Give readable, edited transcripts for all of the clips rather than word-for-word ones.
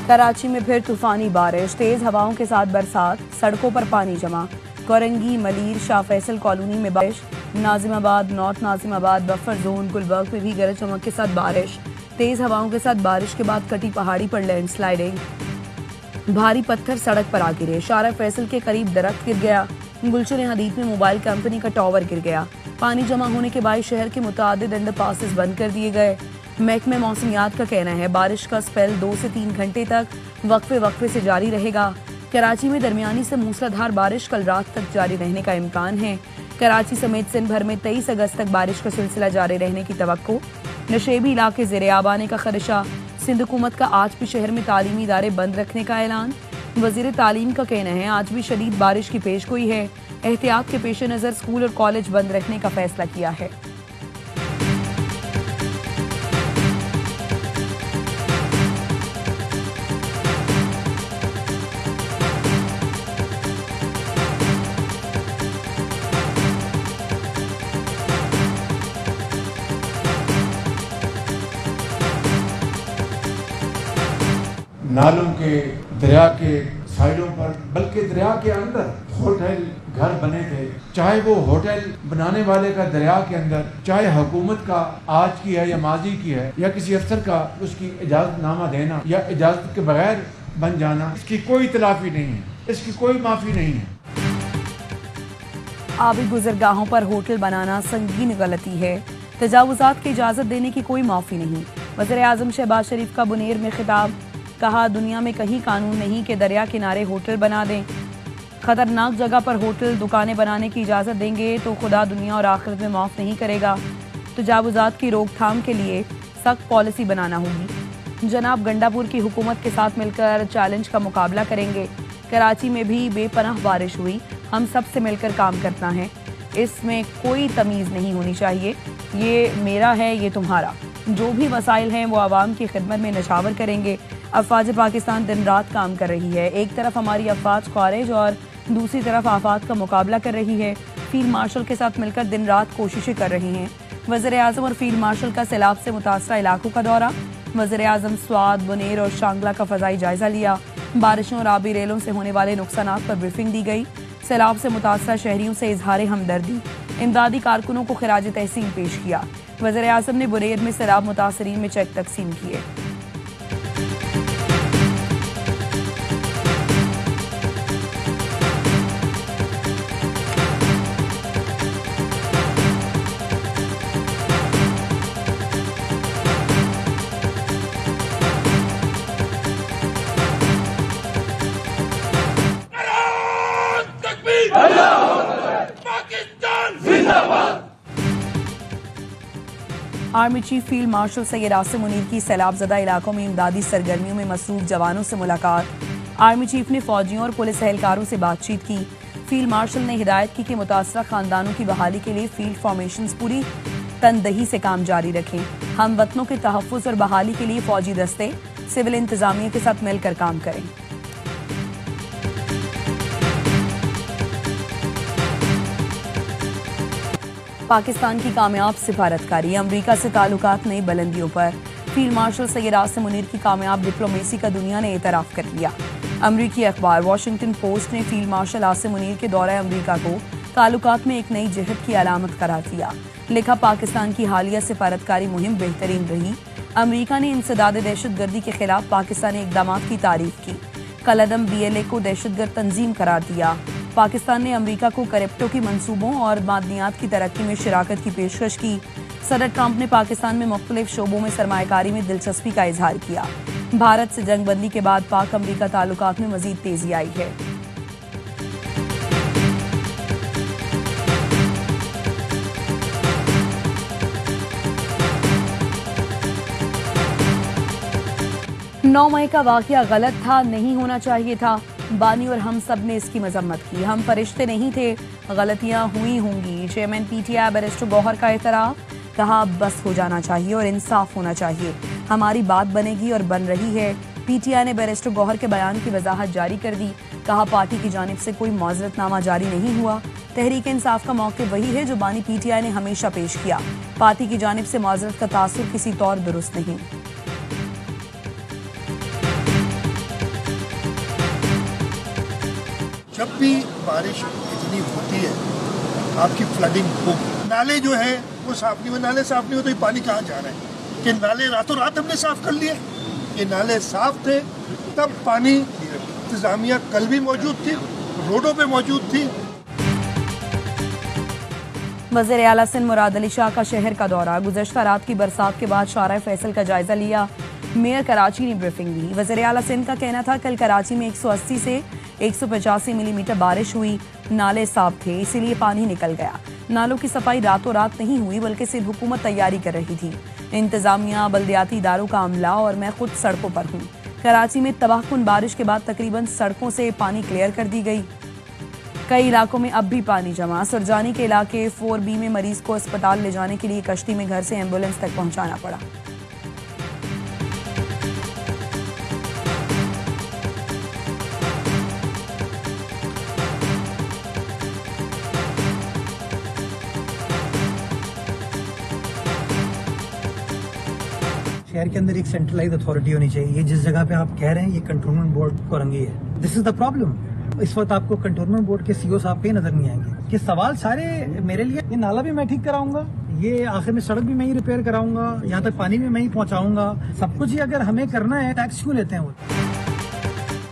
कराची में फिर तूफानी बारिश, तेज हवाओं के साथ बरसात, सड़कों पर पानी जमा। कोरंगी, मलीर, शाह फैसल कॉलोनी में बारिश। Nazimabad, north Nazimabad buffer zone, Gulberg में भी गरज चमक के साथ बारिश। तेज हवाओं के साथ बारिश के बाद कटी पहाड़ी पर लैंडस्लाइडिंग। भारी पत्थर सड़क पर आ गिरे। शाह फैसल के करीब दरख्त गिर गया। गुलशन हदीद में मोबाइल कंपनी का टावर गिर गया। पानी जमा होने के बाद शहर के मुतादिद अंडरपासेस बंद कर दिए गए। महकमे मौसमियात का कहना है बारिश का स्पेल 2 से 3 घंटे तक वक्फे से जारी रहेगा। कराची में दरमियानी से मूसलाधार बारिश कल रात तक जारी रहने का इम्कान है। कराची समेत सिंध भर में 23 अगस्त तक बारिश का सिलसिला जारी रहने की तवक्को। नशेबी इलाके ज़ेर-ए-आब आने का खदशा। सिंध हुकूमत का आज भी शहर में तालीमी इदारे बंद रखने का ऐलान। वज़ीर तालीम का कहना है आज भी शदीद बारिश की पेशगोई है। एहतियात के पेश नज़र स्कूल और कॉलेज बंद रखने का फैसला किया है। नालों के, दरिया के साइडों पर, बल्कि दरिया के अंदर होटल घर बने थे। चाहे वो होटल बनाने वाले का दरिया के अंदर, चाहे हुकूमत का आज की है या माजी की है, या किसी अफसर का उसकी इजाजतनामा देना या इजाजत के बगैर बन जाना, इसकी कोई तलाफी नहीं है, इसकी कोई माफी नहीं है। आबी गुजरगाहों पर होटल बनाना संगीन गलती है। तजावुजात की इजाजत देने की कोई माफी नहीं। वज़ीर आज़म शहबाज शरीफ का बुनेर में खिताब। कहा दुनिया में कहीं कानून नहीं कि दरिया किनारे होटल बना दें। खतरनाक जगह पर होटल दुकानें बनाने की इजाज़त देंगे तो खुदा दुनिया और आखिरत में माफ़ नहीं करेगा। तजावुजात की रोकथाम के लिए सख्त पॉलिसी बनाना होगी। जनाब गंडापुर की हुकूमत के साथ मिलकर चैलेंज का मुकाबला करेंगे। कराची में भी बेपनाह बारिश हुई, हम सब से मिलकर काम करना है। इसमें कोई तमीज़ नहीं होनी चाहिए, ये मेरा है ये तुम्हारा। जो भी वसाइल हैं वो आवाम की खिदमत में नशावर करेंगे। अफवाज पाकिस्तान दिन रात काम कर रही है। एक तरफ हमारी अफवाज खारिज और दूसरी तरफ आफात का मुकाबला कर रही है। फील्ड मार्शल के साथ मिलकर दिन रात कोशिशें कर रही हैं। वज़ीर आज़म और फील्ड मार्शल का सैलाब से मुतासरा इलाकों का दौरा। वज़ीर आज़म स्वाद, बुनेर और शांगला का फ़ज़ाई जायजा लिया। बारिशों और आबी रेलों से होने वाले नुकसानात पर ब्रीफिंग दी गई। सैलाब से मुतासरा शहरियों से इजहार हमदर्दी। इमदादी कारकुनों को खिराज तहसीन पेश किया। वज़ीर आज़म ने बुनेर में सैलाब मुतासरीन में चेक तकसीम किए। Army chief field marshal Syed Asim Munir की सैलाबज़दा इलाकों में इमदादी सरगर्मियों में मसरूफ जवानों से मुलाकात। आर्मी चीफ ने फौजियों और पुलिस एहलकारों से बातचीत की। फील्ड मार्शल ने हिदायत की कि मुतासरा खानदानों की बहाली के लिए फील्ड फॉर्मेशंस पूरी तनदही से काम जारी रखें। हम वतनों के तहफ़्फ़ुज़ और बहाली के लिए फौजी दस्ते सिविल इंतजामिया के साथ मिलकर काम करें। पाकिस्तान की कामयाब सिफारतकारी, अमरीका से ताल्लुकात नई बुलंदियों पर। फील्ड मार्शल सैयद आसिम मुनीर की कामयाब डिप्लोमेसी का दुनिया ने एतराफ़ कर लिया। अमरीकी अखबार वॉशिंगटन पोस्ट ने फील्ड मार्शल आसिम मुनीर के दौरे अमरीका को ताल्लुकात में एक नई जहत की अलामत करार दिया। लिखा पाकिस्तान की हालिया सिफारतकारी मुहिम बेहतरीन रही। अमरीका ने इंसदाद दहशतगर्दी के खिलाफ पाकिस्तानी इक़दामात की तारीफ की। कलअदम BLA को दहशतगर्द तंजीम करार दिया। पाकिस्तान ने अमरीका को क्रिप्टो की मंसूबों और मादनियात की तरक्की में शिराकत की पेशकश की। सदर ट्रंप ने पाकिस्तान में मुख्तलिफ शोबों में सरमायाकारी में दिलचस्पी का इजहार किया। भारत से जंगबंदी के बाद पाक अमरीका ताल्लुकात में मजीद तेजी आई है। नौ मई का वाकया गलत था, नहीं होना चाहिए था। बानी और हम सब ने इसकी मजम्मत की। हम फरिश्ते नहीं थे, गलतियां हुई होंगी। चेयरमैन PTI बैरिस्टर गौहर का एतराफ़। कहा बस हो जाना चाहिए और इंसाफ होना चाहिए। हमारी बात बनेगी और बन रही है। PTI ने बैरिस्टर गौहर के बयान की वजाहत जारी कर दी। कहा पार्टी की जानिब से कोई माजरतनामा जारी नहीं हुआ। तहरीक इंसाफ का मौक़िफ़ वही है जो बानी PTI ने हमेशा पेश किया। पार्टी की जानिब से माजरत का तासुर किसी तौर दुरुस्त नहीं। भी बारिश इतनी होती है आपकी फ्लडिंग होगी। नाले जो है वो साफ नहीं हुए, नाले साफ नहीं हो तो ये पानी कहाँ जा रहा है? कि नाले रातों रात हमने साफ कर लिए? ये नाले साफ थे तब पानी, इंतजामिया कल भी मौजूद थी, रोडों पे मौजूद थी। वज़ीर आला सिंध मुराद अली शाह का शहर का दौरा। गुज़श्ता रात की बरसात के बाद शारा फैसल का जायजा लिया। मेयर कराची ने ब्रीफिंग दी। वज़ीर आला सिंध का कहना था कल कराची में 180 से 185 मिलीमीटर बारिश हुई, नाले साफ थे इसीलिए पानी निकल गया। नालों की सफाई रातों रात नहीं हुई बल्कि सिर्फ हुकूमत तैयारी कर रही थी। इंतजामिया, बल्दियाती इदारों का अमला और मैं खुद सड़कों पर हूँ। कराची में तबाहकुन बारिश के बाद तकरीबन सड़कों से पानी क्लियर कर दी गई। कई इलाकों में अब भी पानी जमा। सुरजानी के इलाके 4B में मरीज को अस्पताल ले जाने के लिए कश्ती में घर से एम्बुलेंस तक पहुंचाना पड़ा। शहर के अंदर एक सेंट्रलाइज अथॉरिटी होनी चाहिए। ये जिस जगह पे आप कह रहे हैं ये कंटोनमेंट बोर्ड कोरंगी है, दिस इज द प्रॉब्लम। इस वक्त आपको कंटोनमेंट बोर्ड के सीईओ साहब कहीं नजर नहीं आएंगे। कि सवाल सारे मेरे लिए, ये नाला भी मैं ठीक कराऊंगा, ये आखिर में सड़क भी मैं ही रिपेयर कराऊंगा, यहाँ तक पानी भी मैं ही पहुंचाऊंगा, सब कुछ ही अगर हमें करना है टैक्स क्यों लेते हैं वो?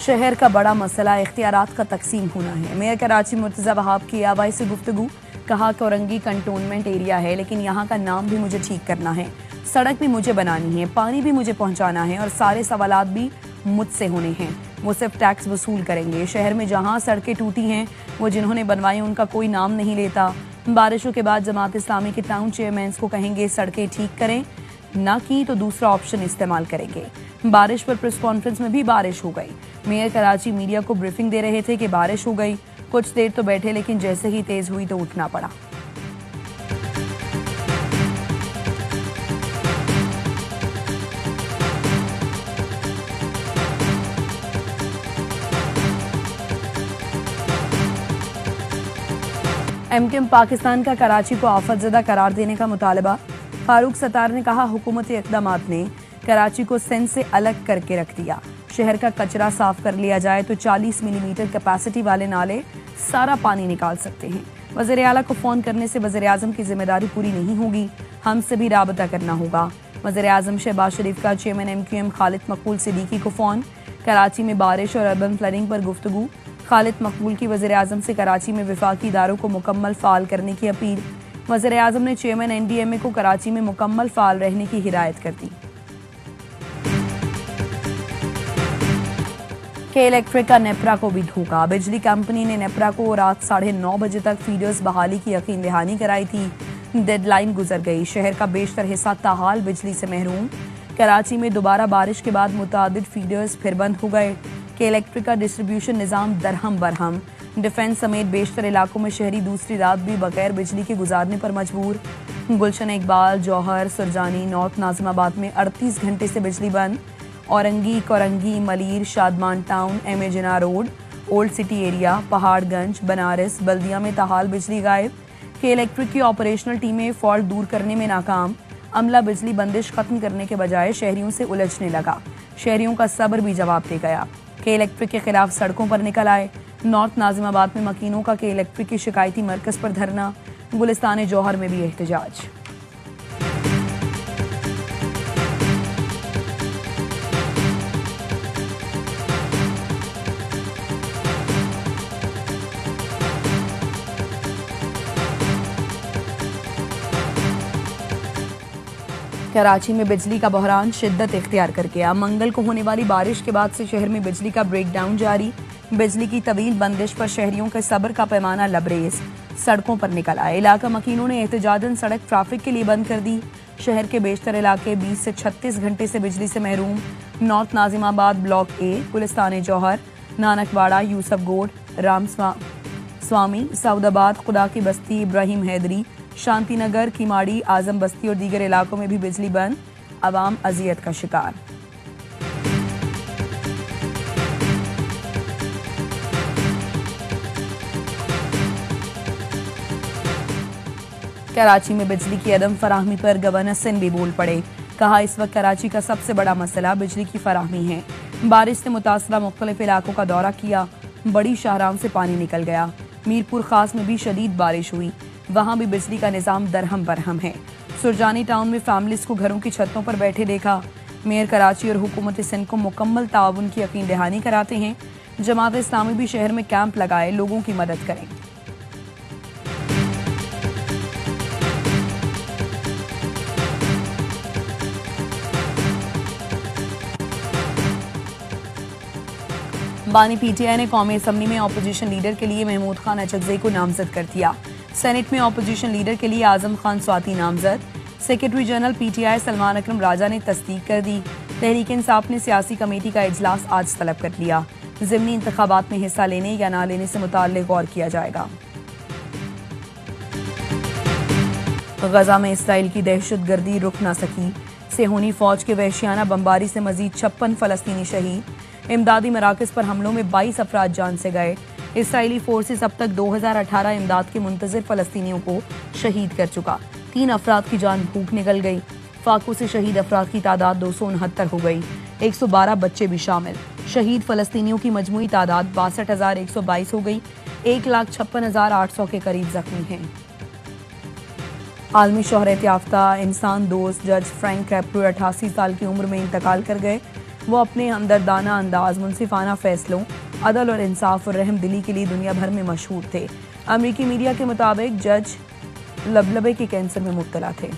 शहर का बड़ा मसला इख्तियारात का तकसीम होना है। मेयर कराची मुर्तजा वहाब की आवाज़ से गुफ्तगू। कहा कोरंगी कंटोनमेंट एरिया है लेकिन यहाँ का नाम भी मुझे ठीक करना है, सड़क भी मुझे बनानी है, पानी भी मुझे पहुँचाना है और सारे सवालात भी मुझसे होने हैं। वो सिर्फ टैक्स वसूल करेंगे। शहर में जहाँ सड़कें टूटी हैं वो जिन्होंने बनवाई उनका कोई नाम नहीं लेता। बारिशों के बाद जमात इस्लामी के टाउन चेयरमैन को कहेंगे सड़कें ठीक करें, ना की तो दूसरा ऑप्शन इस्तेमाल करेंगे। बारिश पर प्रेस कॉन्फ्रेंस में भी बारिश हो गई। मेयर कराची मीडिया को ब्रीफिंग दे रहे थे कि बारिश हो गई। कुछ देर तो बैठे लेकिन जैसे ही तेज हुई तो उठना पड़ा। एमकेएम पाकिस्तान का कराची को आफतज़दा करार देने का मुतालबा। फारूक सत्तार ने कहा हुकूमती इक़दामात ने कराची को सिंध से अलग करके रख दिया। शहर का कचरा साफ कर लिया जाए तो 40 मिलीमीटर कैपेसिटी वाले नाले सारा पानी निकाल सकते हैं। वज़ीर आला को फ़ोन करने से वज़ीर आज़म की जिम्मेदारी पूरी नहीं होगी, हमसे भी राबता करना होगा। वज़ीर आज़म शहबाज शरीफ का चेयरमैन एमक्यूएम खालिद मकबूल सिद्दीकी को फ़ोन। कराची में बारिश और अर्बन फ्लडिंग पर गुफ्तगू। खालिद मकबूल की वज़ीर आज़म से कराची में वफाकी इदारों को मुकम्मल फ़ाल करने की अपील। वज़ीर आज़म ने चेयरमैन NDMA को कराची में मुकम्मल फ़ाल रहने की हिदायत कर दी। के इलेक्ट्रिक का नेपरा को भी धोखा। बिजली कंपनी ने नेपरा को रात 9:30 बजे तक फीडर्स बहाली की यकीन दहानी कराई थी। डेडलाइन गुजर गई। शहर का बेशतर हिस्सा ताहाल बिजली से महरूम। कराची में दोबारा बारिश के बाद मुतादिद फीडर्स फिर बंद हो गए। के इलेक्ट्रिक का डिस्ट्रीब्यूशन निज़ाम दरहम बरहम। डिफेंस समेत बेशतर इलाकों में शहरी दूसरी रात भी बगैर बिजली के गुजारने पर मजबूर। गुलशन इकबाल, जौहर, सुरजानी, नॉर्थ नाजिमाबाद में 38 घंटे से बिजली बंद। Orangi, Korangi, Malir, Shadman Town, MA Jinnah Road, old city area, Paharganj, Banaras, Baldia में ताहाल बिजली गायब। के इलेक्ट्रिक की ऑपरेशनल टीमें फॉल्ट दूर करने में नाकाम। अमला बिजली बंदिश खत्म करने के बजाय शहरियों से उलझने लगा। शहरियों का सब्र भी जवाब दे गया। के इलेक्ट्रिक के खिलाफ सड़कों पर निकल आए। नॉर्थ नाजिमाबाद में मकीनों का के इलेक्ट्रिक की शिकायती मरकज पर धरना। गुलिस्तान जौहर में भी एहतजाज। कराची में बिजली का बहरान शिद्दत इख्तियार कर गया। मंगल को होने वाली बारिश के बाद से शहर में बिजली का ब्रेकडाउन जारी। बिजली की तवील बंदिश पर शहरियों के सब्र का पैमाना लबरेज। सड़कों पर निकल आए। इलाका मकीनों ने एहतजाजन सड़क ट्रैफिक के लिए बंद कर दी। शहर के बेशतर इलाके 20 से 36 घंटे से बिजली से महरूम। North Nazimabad block A, Gulistan जौहर, नानकवाड़ा, यूसफ गोड, राम स्वामी, सऊदाबाद, खुदा की बस्ती, इब्राहिम हैदरी, शांतिनगर, किमाड़ी, आजम बस्ती और दीगर इलाकों में भी बिजली बंद। अवाम अजियत का शिकार। कराची में बिजली की अदम फराहमी पर गवर्नर सिंध भी बोल पड़े। कहा इस वक्त कराची का सबसे बड़ा मसला बिजली की फराहमी है। बारिश से मुतासरा मुख्तलिफ इलाकों का दौरा किया। बड़ी शाहराम से पानी निकल गया। मीरपुर खास में भी शदीद बारिश हुई, वहां भी बिजली का निजाम दरहम बरहम है। सुरजानी टाउन में फैमिलीज को घरों की छतों पर बैठे देखा। मेयर कराची और हुकूमत सिंध को मुकम्मल ताउन की यकीन दहानी कराते हैं। जमात इस्लामी भी शहर में कैंप लगाए लोगों की मदद करें। बानी पीटीआई ने कौमी असम्बली में अपोजिशन लीडर के लिए महमूद खान अचकज़ई को नामजद कर दिया। सेनेट में अपोजिशन लीडर के लिए आजम खान स्वाति नामजद। सेक्रेटरी जनरल पीटीआई सलमान अकरम राजा ने तस्दीक कर दी। तहरीक इंसाफ ने सियासी कमेटी का इजलास आज तलब कर लिया। ज़िमनी इंतखाबात में हिस्सा लेने या ना लेने से मुताल्लिक़ गौर किया जाएगा। गजा में इसराइल की दहशतगर्दी रुक न सकी। सेहूनी फौज के वहशियाना बमबारी से मजीद 56 फलस्तीनी शहीद। इमदादी मराकज पर हमलों में 22 अफराद जान से गए। इसराइली फोर्सेस अब तक 2018 इमदाद के मुंतज़िर फलस्तीनियों को शहीद कर चुका। 3 अफराद की जान भूख निकल गई। फाकू से शहीद अफराद की तादाद 269 हो गई। 112 बच्चे भी शामिल। शहीद फलस्तीनियों की मजमूई तादाद 62,122 हो गई। 1,56,800 के करीब जख्मी हैं। आलमी शोहरत याफ्ता इंसान दोस्त जज फ्रैंक कैप्रो 88 साल की उम्र में इंतकाल कर गए। वो अपने हमदर्दाना अंदाज, मुनसिफाना फैसलों, अदल और इंसाफ और रहम दिली के लिए दुनिया भर में मशहूर थे। अमरीकी मीडिया के मुताबिक जज लबलबे के कैंसर में मुब्तला थे।